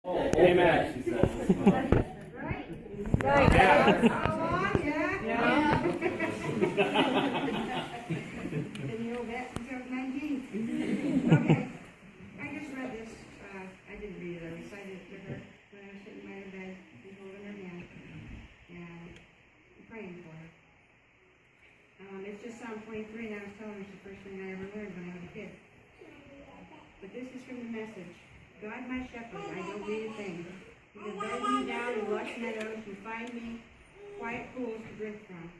Amen, she says. Right? Right. Yeah. How long, yeah? Yeah. Then you'll bet until 19. Okay. I just read this. I didn't read it. I recited it to her when I was sitting by her bed and holding her hand and praying for her. It's just Psalm 23, and I was telling her it's the first thing I ever learned when I was a kid. But this is from the Message. God, my shepherd, I don't need a thing. You have bedded me down in lush meadows. You find me quiet pools to drink from.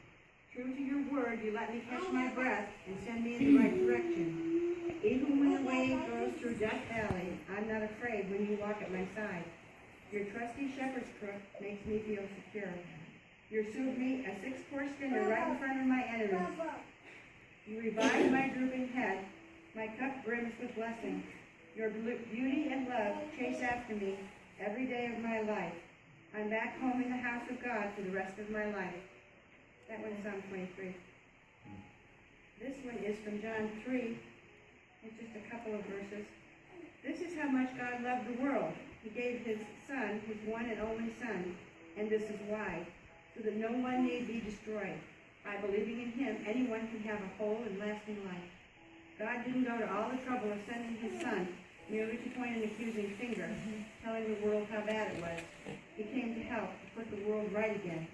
True to your word, you let me catch my breath and send me in the right direction. Even when the way goes through Death Valley, I'm not afraid when you walk at my side. Your trusty shepherd's crook makes me feel secure. You serve me a 6-course dinner right in front of my enemies. You revive my drooping head. My cup brims with blessing. Your beauty and love chase after me every day of my life. I'm back home in the house of God for the rest of my life. That one's Psalm 23. This one is from John 3. It's just a couple of verses. This is how much God loved the world. He gave his Son, his one and only Son, and this is why, so that no one need be destroyed. By believing in him, anyone can have a whole and lasting life. God didn't go to all the trouble of sending his Son merely to point an accusing finger, telling the world how bad it was. He came to help, to put the world right again.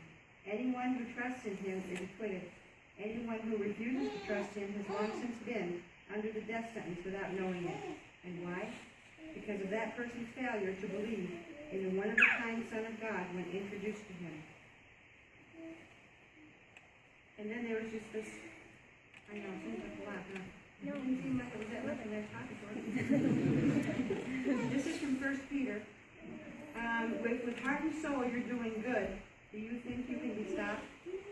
Anyone who trusts in him is acquitted. Anyone who refuses to trust him has long since been under the death sentence without knowing it. And why? Because of that person's failure to believe in the one-of-a-kind Son of God when introduced to him. And then there was just this, I know, it seems like a lot, huh? No, it didn't seem like it was that much, and they're talking for it. This is from 1 Peter. With heart and soul you're doing good. Do you think you can be stopped?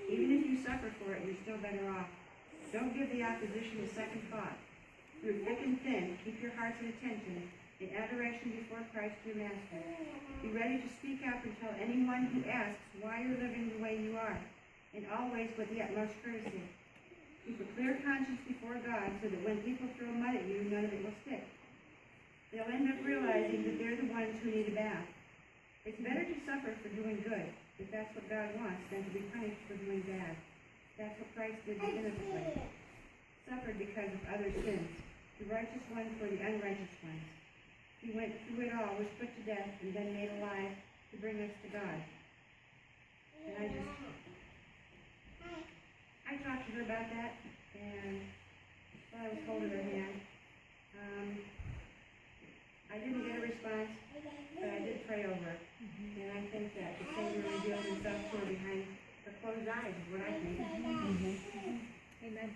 Even if you suffer for it, you're still better off. Don't give the opposition a second thought. Through thick and thin, keep your hearts in attention, in adoration before Christ your Master. Be ready to speak out and tell anyone who asks why you're living the way you are, and always with the utmost courtesy. Keep a clear conscience before God so that when people throw mud at you, none of it will stick. They'll end up realizing that they're the ones who need a bath. It's better to suffer for doing good, if that's what God wants, than to be punished for doing bad. That's what Christ did innocently. Suffered because of other sins, the righteous one for the unrighteous ones. He went through it all, was put to death, and then made alive to bring us to God. And I talked to her about that, and while I was holding her hand, I didn't get a response, but I did pray over it. And I think that the Savior revealed himself to her behind her closed eyes, is what I think. Amen.